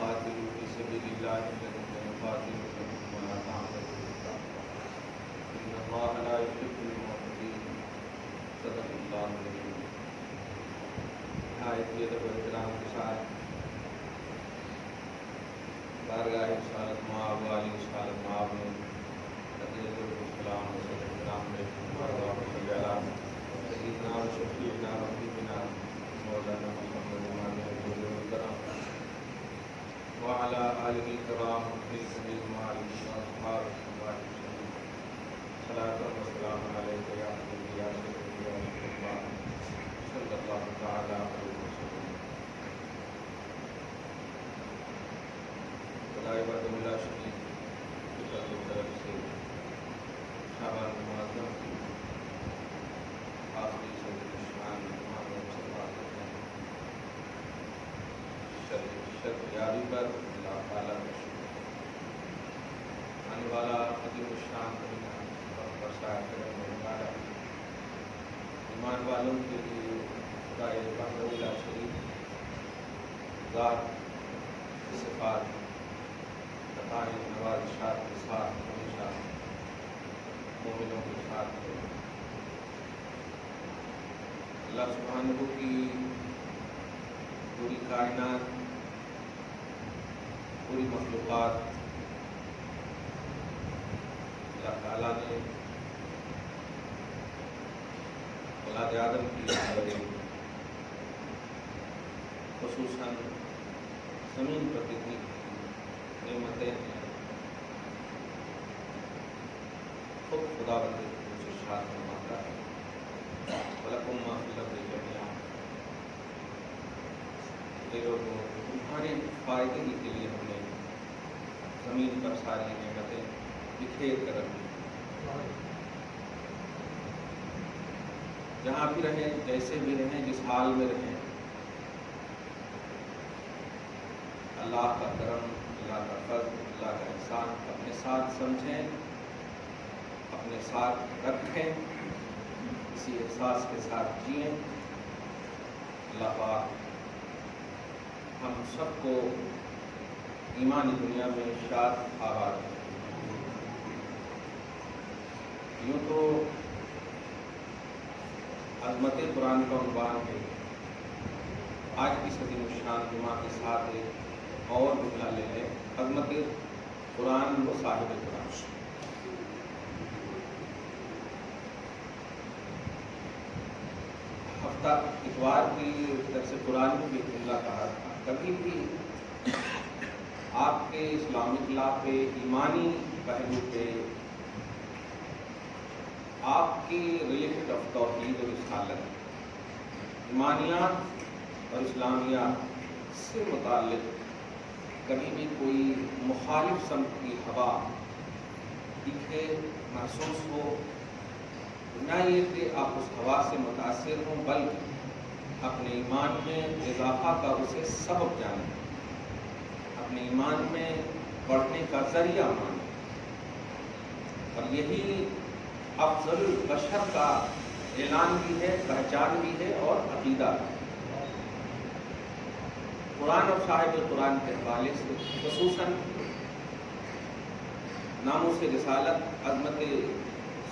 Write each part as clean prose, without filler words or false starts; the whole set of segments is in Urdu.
فقاتلوا في سبيل الله الذين يقاتلونكم ولا تعتدوا إن الله لا يحب المعتدين صدق الله العظيم. نہایت ادب و احترام کے ساتھ بارگاہ رسالت مآب والی رسالت مآب میں حضرت السلام و سلام علیہ سیدنا و شفیعنا و حبیبنا مولانا محمد وعلى آله الكرام والسلام عليكم وأصحابه صلاة والسلام عليك يا حبيبي يا سيدي يا رسول الله صلى الله تعالى عليه وسلم. خدائے وحدہ لا شریک کی فضل و کرم سے شعبان معظم کی آخری شب شان محمد صلی اللہ علیہ وسلم شرط یاری پر اللہ تعالیٰ کا شکر. آنے والا عظیم الشان مہینہ اور برسات کرنے والا ایمان والوں کے لیے خدائے وحدہ لا شریک ذات صفات عطائے نوازشات کے ساتھ ہمیشہ مومنوں کے ساتھ ہے. اللہ سبحانہ کی پوری کائنات پوری مخلوقات اللہ تعالیٰ نے اولاد آدم کی خصوصاً زمین پر جتنی نعمتیں ہیں خود خدا بندے سے شاد فرماتا ہے. وَلَكُمْ مَا فِي الْأَرْضِ جَمِيعًا. یہ لوگوں تمہارے فائدے ہی کے لیے ہم نے زمین پر ساری نعمتیں بکھیر کر رکھی. جہاں بھی رہیں جیسے بھی رہیں جس حال میں رہیں اللہ کا کرم اللہ کا فضل اللہ کا احسان اپنے ساتھ سمجھیں اپنے ساتھ رکھیں اسی احساس کے ساتھ جئیں. اللہ پاک ہم سب کو ایمانی دنیا میں شاد آباد ہے. یوں تو عظمت قرآن کا عنوان ہے. آج کی عظیم الشان جمعہ کے ساتھ ایک اور جملہ لے لیں عظمت قرآن و صاحب قرآن. ہفتہ اتوار کی درس قرآن میں بھی جملہ کہا تھا. کبھی بھی آپ کے اسلامک لا پہ ایمانی پہلو پہ آپ کی ریلیٹڈ آف توحید اور رسالت ایمانیات اور اسلامیات سے متعلق کبھی بھی کوئی مخالف سمت کی ہوا دکھے محسوس ہو نہ یہ کہ آپ اس ہوا سے متاثر ہوں بلکہ اپنے ایمان میں اضافہ کا اسے سبب جانیں اپنے ایمان میں بڑھنے کا ذریعہ مانیں. اور یہی افضل البشر کا اعلان بھی ہے پہچان بھی ہے اور عقیدہ بھی. قرآن اور صاحب قرآن کے حوالے سے خصوصاً ناموس رسالت عظمت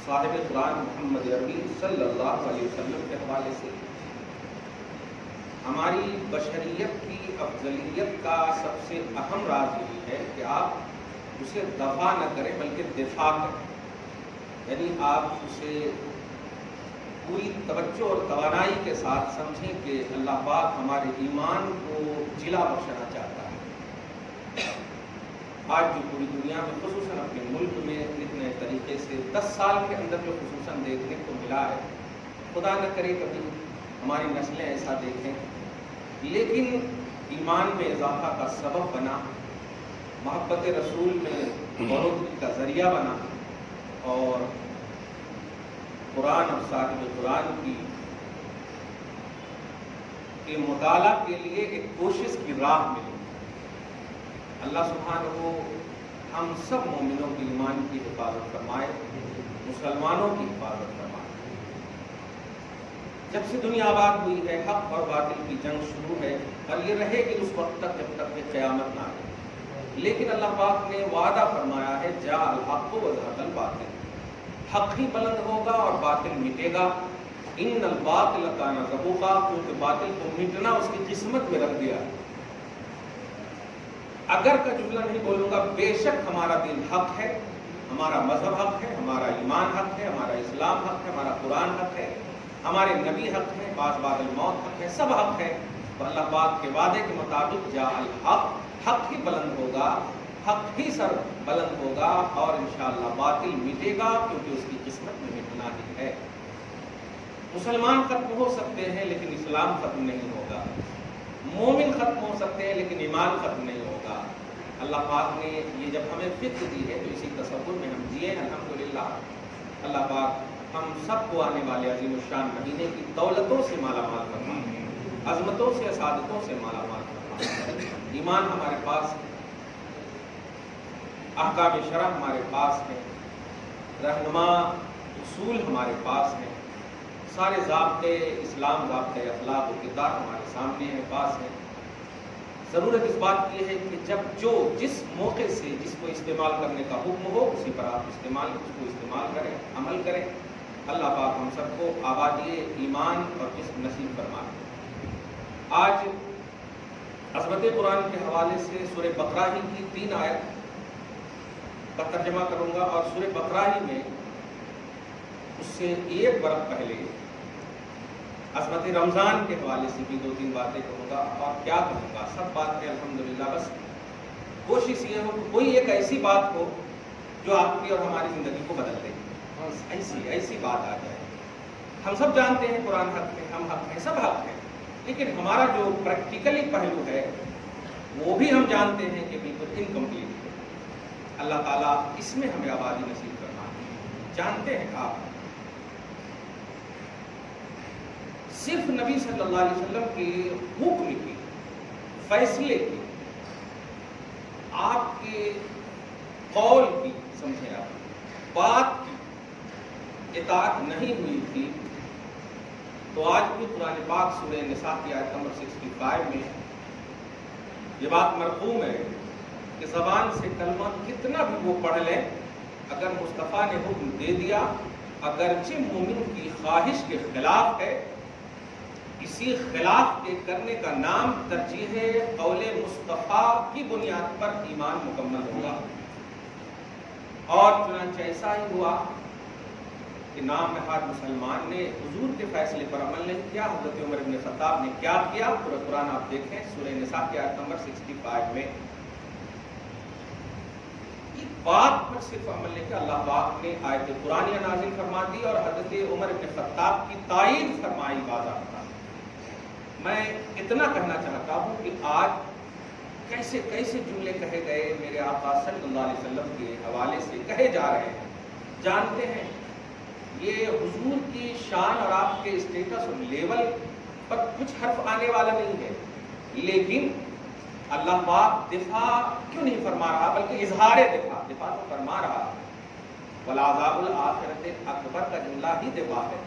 صاحب قرآن محمد عربی صلی اللہ علیہ وسلم کے حوالے سے ہماری بشریت کی افضلیت کا سب سے اہم راز یہی ہے کہ آپ اسے دفاع نہ کریں بلکہ دفاع کریں. یعنی آپ اسے پوری توجہ اور توانائی کے ساتھ سمجھیں کہ اللہ پاک ہمارے ایمان کو جلا بخشنا چاہتا ہے. آج جو پوری دنیا میں خصوصاً اپنے ملک میں اتنے طریقے سے 10 سال کے اندر جو خصوصاً دیکھنے کو ملا ہے خدا نہ کرے کبھی ہماری نسلیں ایسا دیکھیں لیکن ایمان میں اضافہ کا سبب بنا محبت رسول میں بڑھوتری کا ذریعہ بنا اور قرآن اور صاحب قرآن کے مطالعہ کے لیے ایک کوشش کی راہ ملی. اللہ سبحانہ کو ہم سب مومنوں کی ایمان کی حفاظت فرمائے مسلمانوں کی حفاظت فرمائے. جب سے دنیا آباد ہوئی ہے حق اور باطل کی جنگ شروع ہے، اور یہ رہے گی اس وقت تک جب تک کہ قیامت نہ آئے۔ لیکن اللہ پاک نے وعدہ فرمایا ہے جاء الحق وزهق الباطل، حق ہی بلند ہوگا اور باطل مٹے گا۔ ان الباطل کان زہوقا، کیونکہ باطل کو مٹنا اس کی قسمت میں رکھ دیا۔ اگر کا جملہ نہیں بولوں گا، بے شک ہمارا دین حق ہے، ہمارا مذہب حق ہے، ہمارا ایمان حق ہے، ہمارا اسلام حق ہے، ہمارا قرآن حق ہے، ہمارے نبی حق ہے، بعد الموت حق ہے، سب حق ہے۔ تو اللہ پاک کے وعدے کے مطابق جاء الحق، حق ہی بلند ہوگا، حق ہی سر بلند ہوگا، اور انشاءاللہ باطل مٹے گا، کیونکہ اس کی قسمت میں مٹنا ہی ہے۔ مسلمان ختم ہو سکتے ہیں لیکن اسلام ختم نہیں ہوگا، مومن ختم ہو سکتے ہیں لیکن ایمان ختم نہیں ہوگا۔ اللہ پاک نے یہ جب ہمیں فکر دی ہے تو اسی تصور میں ہم جیے۔ الحمدللہ اللہ پاک ہم سب کو آنے والے عظیم الشان مہینے کی دولتوں سے مالا مال فرمائے، عظمتوں سے، سعادتوں سے مالا مال فرمائے۔ ایمان ہمارے پاس ہے، احکام شرع ہمارے پاس ہے، رہنما اصول ہمارے پاس ہیں، سارے ضابطے اسلام، ضابطے اخلاق و کردار ہمارے سامنے ہیں، پاس ہیں۔ ضرورت اس بات کی ہے کہ جب جو جس موقع سے جس کو استعمال کرنے کا حکم ہو اسی پر آپ اس کو استعمال کریں، عمل کریں۔ اللہ پاک ہم سب کو آبادی ایمان اور جسم نصیب فرمائے۔ آج عظمت قرآن کے حوالے سے سورہ بقرہ ہی کی 3 آیت کا ترجمہ کروں گا، اور سورہ بقرہ ہی میں اس سے 1 برس پہلے عظمت رمضان کے حوالے سے بھی 2-3 باتیں کہوں گا، اور کیا کہوں گا، سب باتیں الحمدللہ، بس کوشش یہ ہو کہ کوئی ایک ایسی بات ہو جو آپ کی اور ہماری زندگی کو بدل دے، ایسی بات آ جائے۔ ہم سب جانتے ہیں قرآن حق ہے، ہم حق ہیں، سب حق ہیں، لیکن ہمارا جو پریکٹیکلی پہلو ہے وہ بھی ہم جانتے ہیں کہ بالکل انکمپلیٹ ہے۔ اللہ تعالیٰ اس میں ہمیں آبادی نصیب فرمائے۔ جانتے ہیں آپ صرف نبی صلی اللہ علیہ وسلم کے حکم کی، فیصلے کی، آپ کے قول کی، سمجھیں آپ بات کی اطاعت نہیں ہوئی تھی تو آج بھی قرآن پاک سورہ نساء کی آیت نمبر 65 میں یہ بات مرقوم ہے کہ زبان سے کلمہ کتنا بھی وہ پڑھ لیں، اگر مصطفیٰ نے حکم دے دیا، اگرچہ مومن کی خواہش کے خلاف ہے، اسی خلاف کے کرنے کا نام ترجیح قول مصطفیٰ کی بنیاد پر ایمان مکمل ہوگا۔ اور چنانچہ ایسا ہی ہوا کہ نام نہاد مسلمان نے حضور کے فیصلے پر عمل نہیں کیا۔ حضرت عمر بن خطاب نے کیا کیا؟ پورا قرآن آپ دیکھیں سورہ نساء کی آیت نمبر 65 میں ایک بات پر صرف عمل نہیں کیا، اللہ پاک نے آیت قرآنیہ نازل فرما دی اور حضرت عمر بن خطاب کی تائید فرمائی باضابطہ۔ میں اتنا کہنا چاہتا ہوں کہ آج کیسے کیسے جملے کہے گئے میرے آقا صلی اللہ علیہ وسلم کے حوالے سے کہے جا رہے ہیں، جانتے ہیں یہ حضور کی شان اور آپ کے اسٹیٹس اور لیول پر کچھ حرف آنے والا نہیں ہے، لیکن اللہ پاک دفاع کیوں نہیں فرما رہا بلکہ اظہار دفاع تو فرما رہا۔ وَالْعَذَابُ الْآخِرَةِ اکبر کا جملہ ہی دفاع ہے،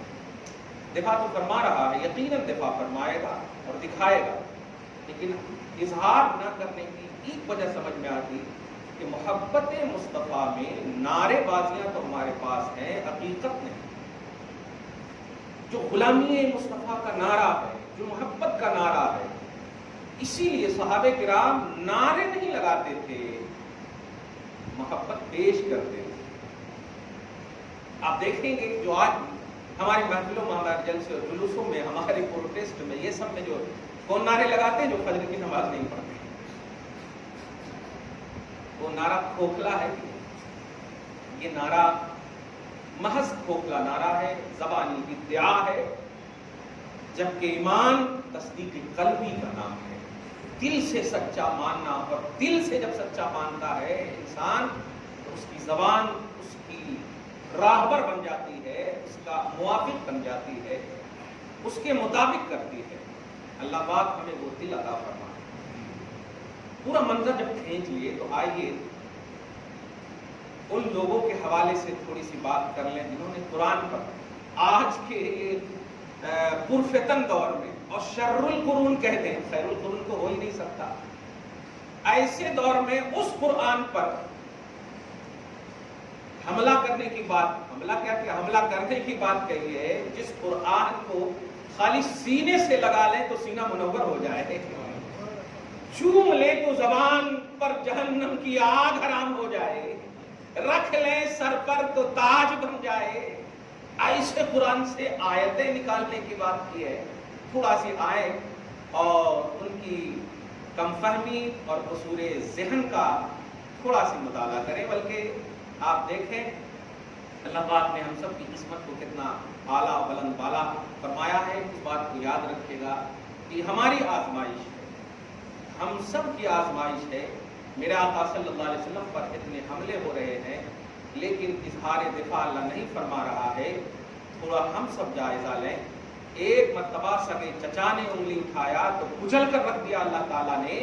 دفاع تو فرما رہا ہے، یقیناً دفاع فرمائے گا اور دکھائے گا، لیکن اظہار نہ کرنے کی ایک وجہ سمجھ میں آتی کہ محبت مصطفیٰ میں نعرے بازیاں تو ہمارے پاس ہیں، حقیقت نہیں۔ جو غلامی مصطفیٰ کا نعرہ ہے، جو محبت کا نعرہ ہے، اسی لیے صحابہ کرام نعرے نہیں لگاتے تھے، محبت پیش کرتے تھے۔ آپ دیکھیں گے جو آج ہماری محفلوں میں، ہمارے جلسے اور جلوسوں میں، ہمارے پروٹیسٹ میں، یہ سب میں جو کون نعرے لگاتے ہیں؟ جو فجر کی نماز نہیں پڑھتے، وہ نعرہ کھوکھلا ہے۔ یہ نعرہ محض کھوکھلا نعرہ ہے، زبانی ادعا ہے، جبکہ ایمان تصدیق قلبی کا نام ہے، دل سے سچا ماننا، اور دل سے جب سچا مانتا ہے انسان تو اس کی زبان اس کی راہبر بن جاتی ہے، اس کا موافق بن جاتی ہے، اس کے مطابق کرتی ہے۔ اللہ پاک ہمیں وہ دل عطا فرمائے۔ پورا منظر جب کھینچ لیے تو آئیے ان لوگوں کے حوالے سے تھوڑی سی بات کر لیں جنہوں نے قرآن پر آج کے پرفتن دور میں، اور شر القرون کہتے ہیں، خیر القرون تو ہو ہی نہیں سکتا، ایسے دور میں اس قرآن پر حملہ کرنے کی بات، حملہ کرنے کی بات کہی ہے، جس قرآن کو خالی سینے سے لگا لیں تو سینہ منور ہو جائے، چوم لیں تو زبان پر جہنم کی آگ حرام ہو جائے، رکھ لیں سر پر تو تاج بن جائے، ایسے قرآن سے آیتیں نکالنے کی بات کی ہے۔ تھوڑا سی آئیں اور ان کی کم فہمی اور قصور ذہن کا تھوڑا سی مطالعہ کریں، بلکہ آپ دیکھیں اللہ پاک نے ہم سب کی قسمت کو کتنا اعلیٰ بلند بالا فرمایا ہے۔ اس بات کو یاد رکھیے گا کہ ہماری آزمائش ہے، ہم سب کی آزمائش ہے۔ میرے آقا صلی اللہ علیہ وسلم پر اتنے حملے ہو رہے ہیں لیکن اظہار دفاع اللہ نہیں فرما رہا ہے۔ تھوڑا ہم سب جائزہ لیں۔ ایک مرتبہ سگے چچا نے انگلی اٹھایا تو کچل کر رکھ دیا اللہ تعالیٰ نے،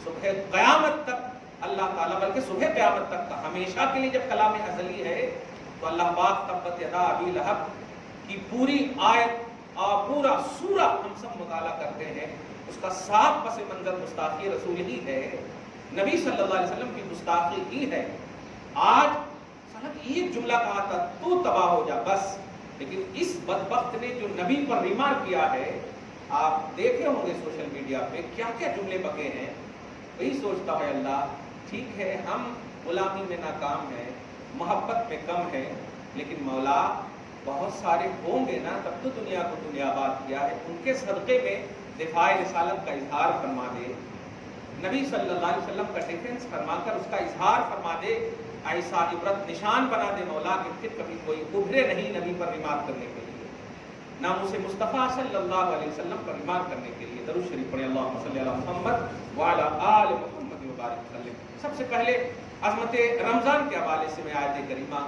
صبح قیامت تک اللہ تعالیٰ، بلکہ صبح قیامت تک کا ہمیشہ کے لیے جب کلام ازلی ہے تو اللہ پاک تبت یدا ابی لہب کی پوری آیت اور پورا سورہ ہم سب مطالعہ کرتے ہیں، اس کا صاف پس منظر گستاخی رسول ہی ہے، نبی صلی اللہ علیہ وسلم کی گستاخی ہی ہے۔ آج صاحب ایک جملہ کہا تھا تو تباہ ہو جا بس، لیکن اس بدبخت نے جو نبی پر ریمارک کیا ہے، آپ دیکھے ہوں گے سوشل میڈیا پہ کیا کیا جملے بکے ہیں۔ وہی سوچتا ہے اللہ ٹھیک ہے ہم غلامی میں ناکام ہیں، محبت میں کم ہے، لیکن مولا بہت سارے ہوں گے نا تب تو دنیا کو دنیا آباد کیا ہے، ان کے صدقے میں دفاع رسالت کا اظہار فرما دے، نبی صلی اللہ علیہ وسلم کا ڈیفنس فرما کر اس کا اظہار فرما دے، ایسا عبرت نشان بنا دے مولا کہ پھر کبھی کوئی ابھرے نہیں نبی پر ریمارک کرنے کے لیے، ناموس مصطفیٰ صلی اللہ علیہ وسلم پر ریمارک کرنے کے لیے۔ درود شریف پڑھیں، اللہم صلی علی محمد وعلی آل محمد وبارک وسلم۔ سب سے پہلے عظمت رمضان کے حوالے سے میں آیت کریمہ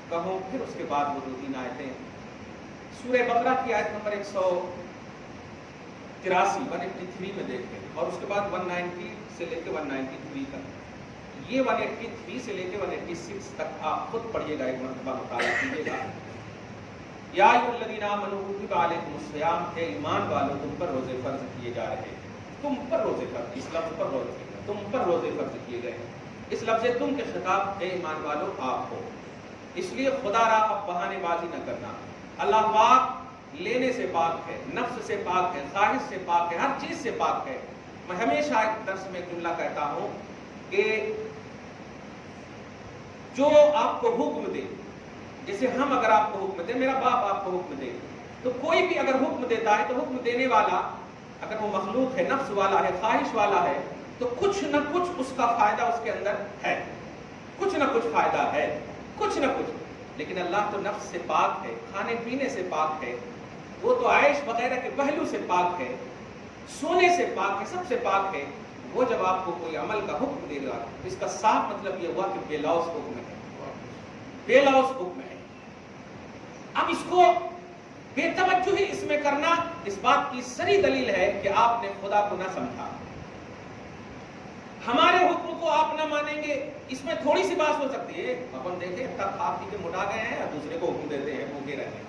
کہوں، پھر اس کے بعد وہ دو تین آیتیں سورہ بقرہ کی آیت نمبر 183 میں دیکھیں، اور اس کے بعد 190 سے لے کے 193 تک، یہ 183 سے لے کے 186 تک آپ خود پڑھیے گا، ایک مرتبہ مطالعہ کیجیے گا۔ یا ایھا الذین آمنوا کتب علیکم الصیام، اے ایمان والو تم پر روزے فرض کیے جا رہے ہیں، تم پر روزے فرض، اس لفظ پر غور کیجیے، تم پر روزے فرض کیے گئے ہیں، اس لفظ تم کے خطاب اے ایمان والو آپ ہو، اس لیے خدا را اب بہانے بازی نہ کرنا۔ اللہ پاک لینے سے پاک ہے، نفس سے پاک ہے، خواہش سے پاک ہے، ہر چیز سے پاک ہے۔ میں ہمیشہ ایک درس میں ایک جملہ کہتا ہوں کہ جو آپ کو حکم دے، جیسے ہم اگر آپ کو حکم دیں، میرا باپ آپ کو حکم دے، تو کوئی بھی اگر حکم دیتا ہے تو حکم دینے والا اگر وہ مخلوق ہے، نفس والا ہے، خواہش والا ہے، تو کچھ نہ کچھ اس کا فائدہ اس کے اندر ہے، کچھ نہ کچھ فائدہ ہے، کچھ نہ کچھ۔ لیکن اللہ تو نفس سے پاک ہے، کھانے پینے سے پاک ہے، وہ تو عیش وغیرہ کے پہلو سے پاک ہے، سونے سے پاک ہے، سب سے پاک ہے۔ وہ جب آپ کو کوئی عمل کا حکم دے گا تو اس کا صاف مطلب یہ ہوا کہ بے لوث حکم ہے، بے لوث حکم ہے۔ اب اس کو بے توجہی اس میں کرنا اس بات کی صریح دلیل ہے کہ آپ نے خدا کو نہ سمجھا۔ ہمارے حکم کو آپ نہ مانیں گے، اس میں تھوڑی سی بات ہو سکتی ہے، اپن دیکھیں تب کھا پی کے موٹا گئے ہیں اور دوسرے کو حکم دیتے ہیں بھوکے رہتے ہیں،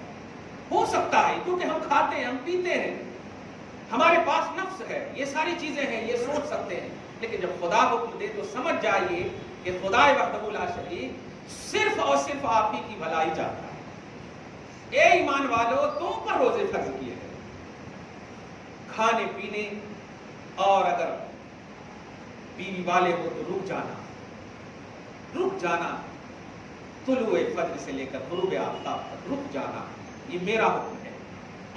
ہو سکتا ہے کیونکہ ہم کھاتے ہیں، ہم پیتے ہیں، ہمارے پاس نفس ہے، یہ ساری چیزیں ہیں، یہ سوچ سکتے ہیں۔ لیکن جب خدا حکم دے تو سمجھ جائیے کہ خدا وحدہ لا شریک صرف اور صرف آپ ہی کی بھلائی چاہتا ہے۔ اے ایمان والو تم پر روزے فرض کیے ہیں، کھانے پینے، اور اگر بیوی والے ہو تو رک جانا، طلوع فجر سے لے کر غروب آفتاب تک رک جانا، یہ میرا حکم ہے۔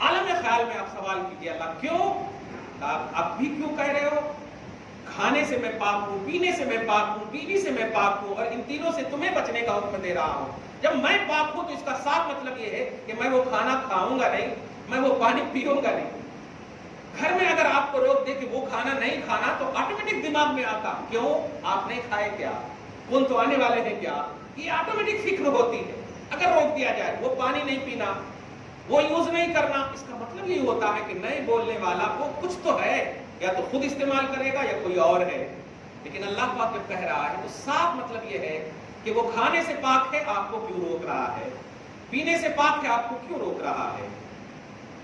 عالم خیال میں آپ سوال کیجیے اللہ کیوں؟ آپ بھی کیوں کہہ رہے ہو کھانے سے میں پاک ہوں، پینے سے میں پاک ہوں، بیوی سے میں پاک ہوں، اور ان تینوں سے تمہیں بچنے کا حکم دے رہا ہوں؟ جب میں پاک ہوں تو اس کا صاف مطلب یہ ہے کہ میں وہ کھانا کھاؤں گا نہیں، میں وہ پانی پیوں گا نہیں۔ گھر میں اگر آپ کو روک دے کہ وہ کھانا نہیں کھانا تو آٹومیٹک دماغ میں آتا کیوں آپ نہیں کھائے کیا، کون تو آنے والے ہیں کیا، یہ آٹومیٹک فکر ہوتی ہے۔ اگر روک دیا جائے وہ پانی نہیں پینا، وہ یوز نہیں کرنا، اس کا مطلب یہ ہوتا ہے کہ نئے بولنے والا وہ کچھ تو ہے، یا تو خود استعمال کرے گا یا کوئی اور ہے۔ لیکن اللہ پاک جب کہہ رہا ہے تو صاف مطلب یہ ہے کہ وہ کھانے سے پاک ہے، آپ کو کیوں روک رہا ہے، پینے سے پاک ہے، آپ کو کیوں روک رہا ہے۔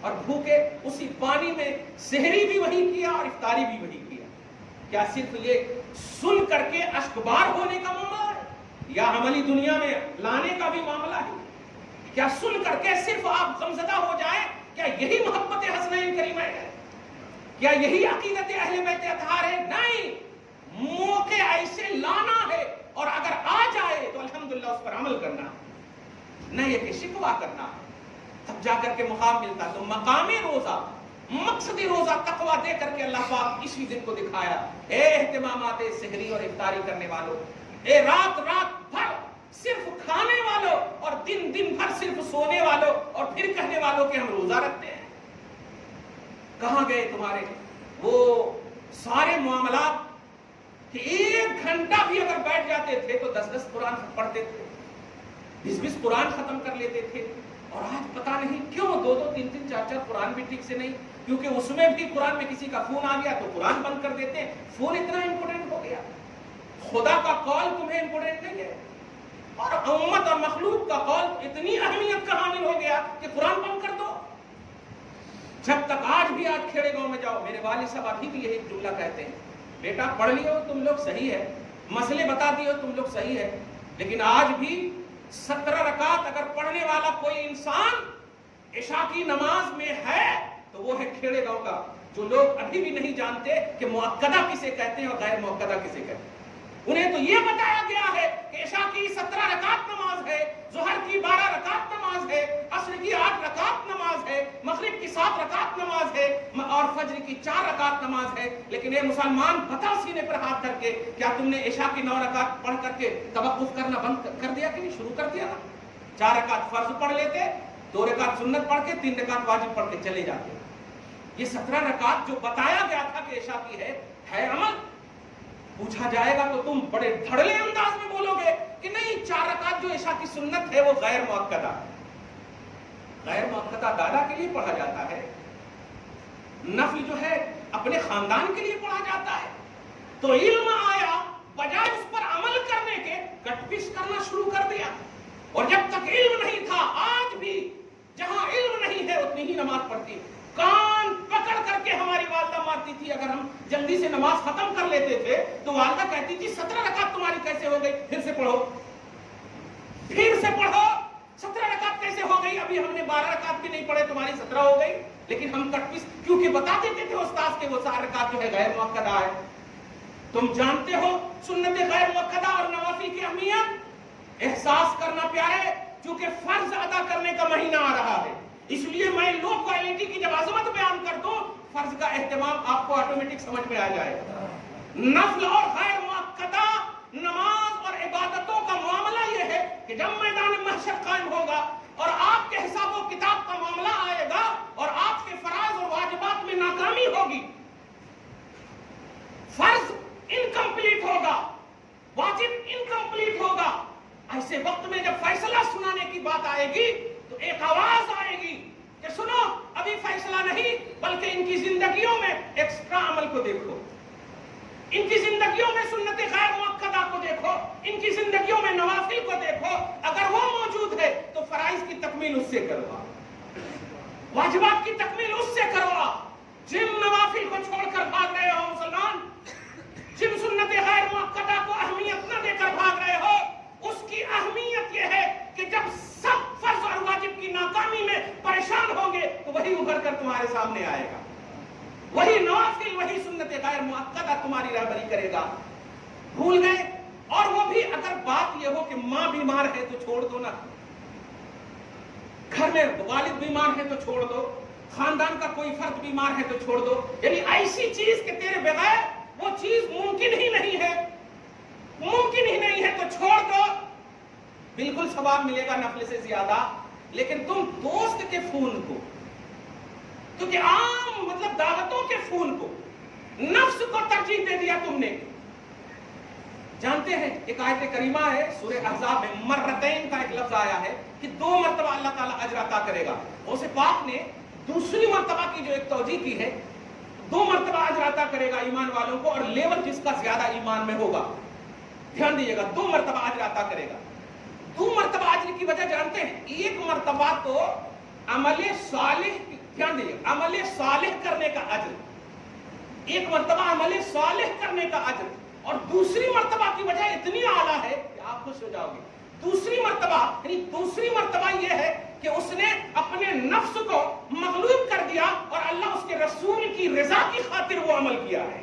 اور بھوکے اسی پانی میں سحری بھی وہی کیا اور افطاری بھی وہی کیا. کیا صرف یہ سن کر کے اشکبار ہونے کا معاملہ ہے یا عملی دنیا میں لانے کا بھی معاملہ ہے؟ کیا سن کر کے صرف آپ غمزدہ ہو جائیں؟ کیا یہی محبت حسنین کریمہ ہے؟ کیا یہی عقیدت اہل بیت اطہار ہے؟ نہیں، موقع ایسے لانا ہے اور اگر آ جائے تو الحمدللہ اس پر عمل کرنا ہے، نہ یہ کہ شکوہ کرنا ہے، تب جا کر کے مقام ملتا. تو مقام روزہ، مقصدی روزہ تقویٰ دے کر کے اللہ پاک اسی دن کو دکھایا. اے اہتمامات سحری اور افطاری کرنے والوں، اے رات بھر صرف کھانے والوں اور دن بھر صرف سونے والوں اور پھر کہنے والوں کہ ہم روزہ رکھتے ہیں. کہاں گئے تمہارے وہ سارے معاملات کہ 1 گھنٹہ بھی اگر بیٹھ جاتے تھے تو 10 قرآن پڑھتے تھے، 20 قرآن ختم کر لیتے تھے. اور آج پتا نہیں کیوں 2 3 4 قرآن بھی ٹھیک سے نہیں، کیونکہ اس میں بھی قرآن میں کسی کا فون آ گیا تو قرآن بند کر دیتے ہیں. فون اتنا امپورٹنٹ ہو گیا، خدا کا قول تمہیں امپورٹنٹ نہیں ہے اور امت اور مخلوق کا قول اتنی اہمیت کا حامل ہو گیا کہ قرآن بند کر دو. جب تک آج کھیڑے گاؤں میں جاؤ، میرے والد صاحب ابھی بھی یہی جملہ کہتے ہیں، بیٹا پڑھ لیو تم لوگ صحیح ہے، مسئلے بتا دیو تم لوگ صحیح ہے، لیکن آج بھی 17 رکعت اگر پڑھنے والا کوئی انسان عشاء کی نماز میں ہے تو وہ ہے کھیڑے گاؤں کا. جو لوگ ابھی بھی نہیں جانتے کہ مؤکدہ کسے کہتے ہیں اور غیر مؤکدہ کسے کہتے ہیں، انہیں تو یہ بتایا گیا ہے کہ عشاء کی 17 رکعت نماز ہے، ظہر کی 12 رکعت نماز ہے، عصر کی 8 رکعت نماز ہے، مغرب کی 7 رکعت نماز ہے اور فجر کی 4 رکعت نماز ہے. لیکن اے مسلمان بتا سینے پر ہاتھ کر کے، کیا تم نے عشاء کی 9 رکعت پڑھ کر کے توقف کرنا بند کر دیا کہ نہیں؟ شروع کر دیا نا. 4 رکعت فرض پڑھ لیتے، 2 رکعت سنت پڑھ کے 3 رکعت واجب پڑھ کے چلے جاتے. یہ 17 رکعت جو بتایا گیا تھا کہ عشاء کی ہے عمل؟ پوچھا جائے گا تو تم بڑے دھڑلے انداز میں بولو گے کہ نہیں، 4 رکعت جو عشاء کی سنت ہے وہ غیر مؤکدہ ہے. غیر مؤکدہ دادا کے لیے پڑھا جاتا ہے، نفل جو ہے اپنے خاندان کے لیے پڑھا جاتا ہے. تو علم آیا، بجائے اس پر عمل کرنے کے کٹ پش کرنا شروع کر دیا. اور جب تک علم نہیں تھا، آج بھی جہاں علم نہیں ہے اتنی ہی نماز پڑھتی. کان پکڑ کر کے ہماری والدہ مارتی تھی، اگر ہم جلدی سے نماز ختم کر لیتے تھے تو والدہ کہتی تھی 17 رکعت تمہاری کیسے ہو گئی؟ پھر سے پڑھو، پھر سے پڑھو. 17 رکعت کیسے ہو گئی؟ ابھی ہم نے 12 رکعت بھی نہیں پڑھے، تمہاری 17 ہو گئی. لیکن ہم کٹ پیس کیونکہ بتا دیتے تھے استاد کے وہ 4 رکعت جو ہے غیر مؤکدہ ہے. تم جانتے ہو سنت غیر مؤکدہ اور نوافل کی اہمیت. احساس کرنا پیارے، کیونکہ فرض ادا کرنے کا مہینہ آ رہا ہے، اس لیے میں لو کوالٹی کی جب عظمت بیان کر دوں، فرض کا اہتمام آپ کو آٹومیٹک سمجھ میں آ جائے گا. نفل اور غیر مؤکدہ نماز اور عبادتوں کا معاملہ یہ ہے کہ جب میدان محشر قائم ہوگا اور آپ کے حساب و کتاب کا معاملہ آئے گا اور آپ کے فرائض اور واجبات میں ناکامی ہوگی، فرض انکمپلیٹ ہوگا، واجب انکمپلیٹ ہوگا، ایسے وقت میں جب فیصلہ سنانے کی بات آئے گی تو ایک آواز آئے گی کہ سنو، ابھی فیصلہ نہیں، بلکہ ان کی زندگیوں میں ایکسٹرا عمل کو دیکھو، ان کی زندگیوں میں سنت غیر مؤکدہ کو دیکھو، ان کی زندگیوں میں نوافل کو دیکھو. اگر وہ موجود ہے تو فرائض کی تکمیل اس سے کروا، واجبات کی تکمیل اس سے کروا. جن نوافل کو چھوڑ کر بھاگ رہے ہو مسلمان، جن سنت غیر مؤکدہ کو اہمیت نہ دے کر بھاگ رہے ہو، اس کی اہمیت یہ ہے کہ جب سب فرض اور واجب کی ناکامی میں پریشان ہوں گے تو وہی ابھر کر تمہارے سامنے آئے گا، وہی نوافل، وہی سنت غیر مؤکدہ تمہاری رہبری کرے گا. بھول گئے؟ اور وہ بھی اگر بات یہ ہو کہ ماں بیمار ہے تو چھوڑ دو نا، گھر میں والد بیمار ہے تو چھوڑ دو، خاندان کا کوئی فرد بیمار ہے تو چھوڑ دو. یعنی ایسی چیز کہ تیرے بغیر وہ چیز ممکن ہی نہیں ہے، ممکن ہی نہیں ہے تو چھوڑ دو، بالکل ثواب ملے گا نفل سے زیادہ. لیکن تم دوست کے فون کو، کیونکہ عام مطلب دعوتوں کے فون کو، نفس کو ترجیح دے دیا تم نے. جانتے ہیں ایک آیت کریمہ ہے سورہ احزاب میں، مرتین کا ایک لفظ آیا ہے کہ 2 مرتبہ اللہ تعالیٰ اجر عطا کرے گا. غوث پاک نے دوسری مرتبہ کی جو ایک توجیہ کی ہے، 2 مرتبہ اجر عطا کرے گا ایمان والوں کو، اور لیول جس کا زیادہ ایمان میں ہوگا. دھیان دیجیے گا، 2 مرتبہ اجر عطا کرے گا. 2 مرتبہ اجر کی وجہ جانتے ہیں؟ ایک مرتبہ تو عمل صالح، دھیان دیجیے، عمل صالح کرنے کا اجر، ایک مرتبہ عمل صالح کرنے کا اجر، اور دوسری مرتبہ کی وجہ اتنی اعلیٰ ہے کہ آپ خوش ہو جاؤ گے. دوسری مرتبہ یہ ہے کہ اس نے اپنے نفس کو مغلوب کر دیا اور اللہ اس کے رسول کی رضا کی خاطر وہ عمل کیا ہے.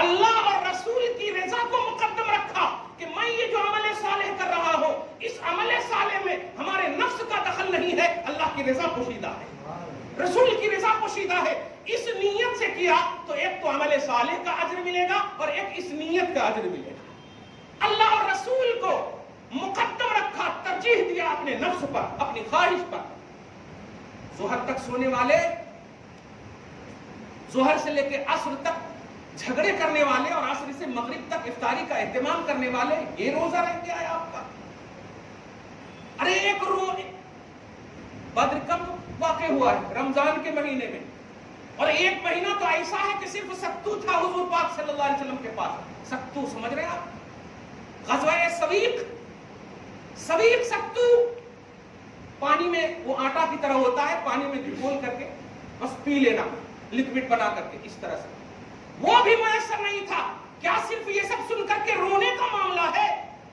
اللہ اور رسول کی رضا کو مقدم رکھا کہ میں یہ جو عمل صالح کر رہا ہوں، اس عمل صالح میں ہمارے نفس کا دخل نہیں ہے، اللہ کی رضا پوشیدہ ہے، رسول کی رضا پوشیدہ ہے. اس نیت سے کیا تو ایک تو عمل صالح کا اجر ملے گا اور ایک اس نیت کا اجر ملے گا. اللہ اور رسول کو مقدم رکھا، ترجیح دیا اپنے نفس پر، اپنی خواہش پر. ظہر تک سونے والے، ظہر سے لے کے عصر تک جھگڑے کرنے والے اور عصر سے مغرب تک افطاری کا اہتمام کرنے والے، یہ روزہ رہ گیا ہے آپ کا. ارے ایک بدر کب واقع ہوا ہے؟ رمضان کے مہینے میں، اور ایک مہینہ تو ایسا ہے کہ صرف ستو تھا حضور پاک صلی اللہ علیہ وسلم کے پاس. ستو سمجھ رہے ہیں آپ؟ غزوہ سویق ستو پانی میں وہ آٹا کی طرح ہوتا ہے، پانی میں گھول کر کے بس پی لینا، لکوڈ بنا کر کے اس طرح سے. وہ بھی میسر نہیں تھا. کیا صرف یہ سب سن کر کے رونے کا معاملہ ہے؟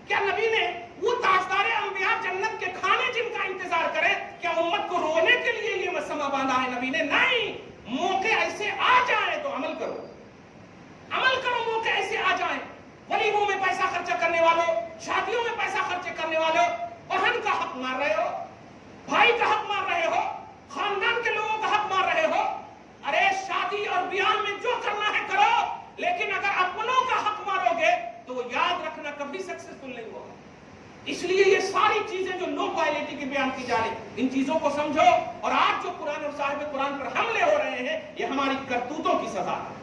کیا نبی نے وہ تاجدار انبیاء جنت کے کھانے جن کا انتظار کرے، کیا امت کو رونے کے لیے یہ مسئلہ باندھا ہے نبی نے؟ نہیں. موقع ایسے آ جائیں تو عمل کرو، موقع ایسے آ جائیں. ولیموں میں پیسہ خرچہ کرنے والوں، شادیوں میں پیسہ خرچے کرنے والوں، بہن کا حق مار رہے ہو، بھائی کا حق مار رہے ہو، خاندان کے لوگوں کا حق مار رہے ہو. ارے شادی اور بیاہ میں جو کرنا ہے کرو، لیکن اگر اپنوں کا حق مارو گے تو وہ یاد رکھنا کبھی سکسیسفل نہیں ہوگا. اس لیے یہ ساری چیزیں جو لو کوالٹی کی بیان کی جا رہی، ان چیزوں کو سمجھو. اور آج جو قرآن اور صاحب قرآن پر حملے ہو رہے ہیں، یہ ہماری کرتوتوں کی سزا ہے،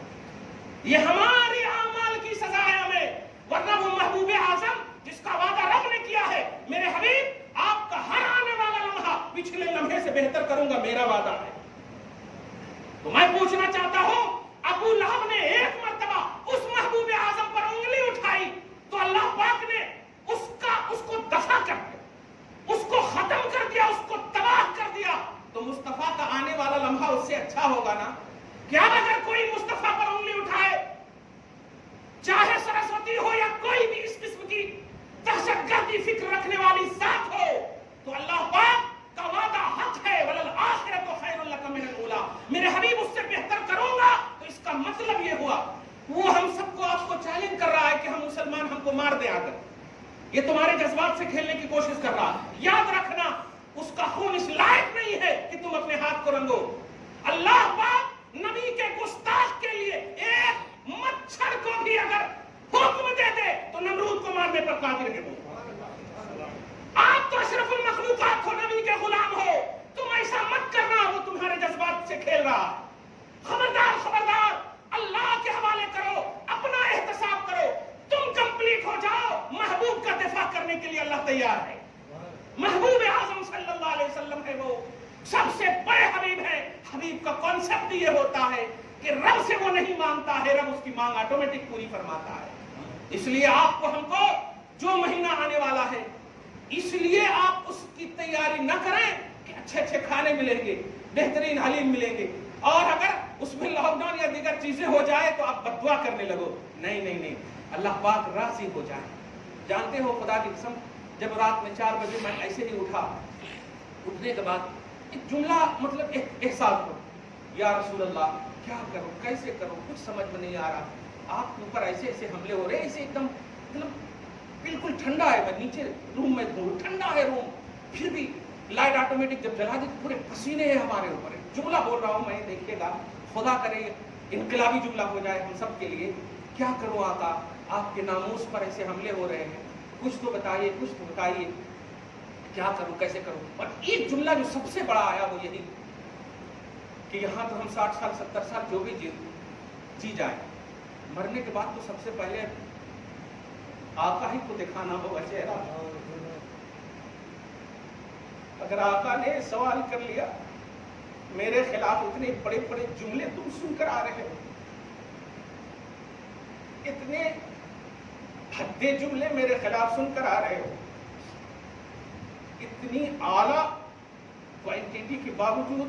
یہ ہمارے اعمال کی سزا ہے ہمیں. ورنہ وہ محبوب اعظم جس کا وعدہ رب نے کیا ہے، میرے حبیب آپ کا ہر آنے والا لمحہ پچھلے لمحے سے بہتر کروں گا، میرا وعدہ ہے. تو میں پوچھنا چاہتا ہوں، ابو لہب نے ایک مرتبہ اس محبوب اعظم پر انگلی اٹھائی تو اللہ پاک نے اس کو دفع کر دیا، اس کو ختم کر دیا، اس کو تباہ کر دیا. تو مصطفیٰ کا آنے والا لمحہ اس سے اچھا ہوگا نا؟ کیا اگر کوئی مصطفیٰ پر انگلی اٹھائے، چاہے سرسوتی ہو یا کوئی بھی اس قسم کی دہشت گردی فکر رکھنے والی ذات ہو، تو اللہ پاک کا وعدہ حق ہے، وَلَلْآخِرَةُ خَيْرٌ لَكَ مِنَ الْأُولَىٰ. میرے حبیب اس سے بہتر کروں گا. تو اس کا مطلب یہ ہوا، وہ ہم سب کو آپ کو چیلنج کر رہا ہے کہ ہم مسلمان، ہم کو مار دیں آ کر. یہ تمہارے جذبات سے کھیلنے کی کوشش کر رہا ہے. یاد رکھنا، اس کا خون اس لائق نہیں ہے کہ تم اپنے ہاتھ کو رنگو. اللہ پاک نبی کے گستاخ کے لیے ایک مچھر کو بھی اگر حکم دے دے تو نمرود کو مارنے پر قادر ہے. آپ تو اشرف المخلوقات ہو، نبی کے غلام ہو، تم ایسا مت کرنا، وہ تمہارے جذبات سے کھیل رہا. خبردار، اللہ کے حوالے کرو، اپنا احتساب کرو. تم کمپلیٹ ہو جاؤ، محبوب کا دفاع کرنے کے لیے اللہ تیار ہے. محبوب اعظم صلی اللہ علیہ وسلم ہے، وہ سب سے بڑے حبیب ہے. حبیب کا کانسیپٹ یہ ہوتا ہے کہ رب سے وہ نہیں مانگتا ہے، رب اس کی مانگ آٹومیٹک پوری فرماتا ہے. اس لیے آپ کو، ہم کو جو مہینہ آنے والا ہے، اس لیے آپ اس کی تیاری نہ کریں کہ اچھے کھانے ملیں گے، بہترین حلیم ملیں گے، اور اگر اس میں لاک ڈاؤن یا دیگر چیزیں ہو جائے تو آپ بد دعا کرنے لگو. نہیں، اللہ پاک راضی ہو جائے. جانتے ہو خدا کی قسم، جب رات میں 4 بجے میں ایسے ہی اٹھا، اٹھنے کے بعد ایک جملہ مطلب احساس ہو، یا رسول اللہ کیا کروں، کیسے کروں، کچھ سمجھ میں نہیں آ رہا. آپ کے اوپر ایسے حملے ہو رہے ہیں، ایسے ایک دم مطلب بالکل ٹھنڈا ہے. میں نیچے روم میں ہوں، ٹھنڈا ہے روم، پھر بھی لائٹ آٹومیٹک جب جلا دی پورے پسینے ہیں ہمارے اوپر. جملہ بول رہا ہوں میں، دیکھیے گا، خدا کرے انقلابی جملہ ہو جائے ہم سب کے لیے. کیا کروں آقا، آپ کے ناموس پر ایسے حملے ہو رہے ہیں، کچھ تو بتائیے، کیا کروں، کیسے کروں. اور ایک جملہ جو سب سے بڑا آیا وہ یہی کہ یہاں تو ہم 60 سال 70 سال جو بھی جی جائیں، مرنے کے بعد تو سب سے پہلے آقا ہی کو دکھانا ہوگا چہرہ. اگر آقا نے سوال کر لیا، میرے خلاف اتنے بڑے بڑے جملے تم سن کر آ رہے ہو، اتنے بھدے جملے میرے خلاف سن کر آ رہے ہو، اتنی اعلیٰ کوالٹی کے باوجود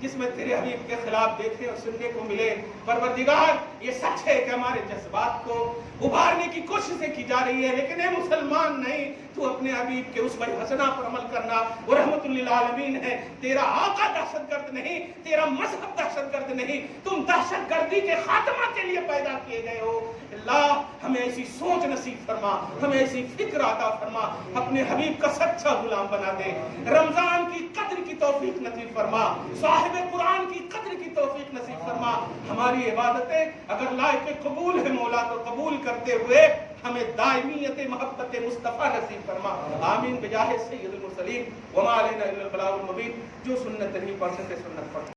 جس میں تیرے حبیب کے خلاف دیکھنے اور سننے کو ملے۔ پروردگار یہ سچ ہے کہ ہمارے جذبات کو ابھارنے کی کوششیں کی جا رہی ہے، لیکن اے مسلمان نہیں، تو اپنے حبیب کے اسوہ حسنہ پر عمل کرنا، وہ رحمت للعالمین ہے۔ تیرا آقا دہشت گرد نہیں، تیرا مذہب دہشت گرد نہیں، تم دہشت گردی کے خاتمہ کے لیے پیدا کیے گئے ہو۔ اللہ ہمیں ایسی سوچ نصیب فرما، ہمیں ایسی فکر عطا فرما، اپنے حبیب کا سچا غلام بنا دے۔ رمضان کی قدر کی توفیق نصیب فرما، صاحب قرآن کی قدر کی توفیق نصیب فرما۔ ہماری عبادتیں اگر لائق قبول ہے مولا تو قبول کرتے ہوئے ہمیں دائمیت محبت مصطفیٰ نصیب فرما۔ آمین بجاہ سید المرسلین وما علینا الا البلاغ المبین۔ جو سنت نہیں پڑھ سکے سنت پڑھ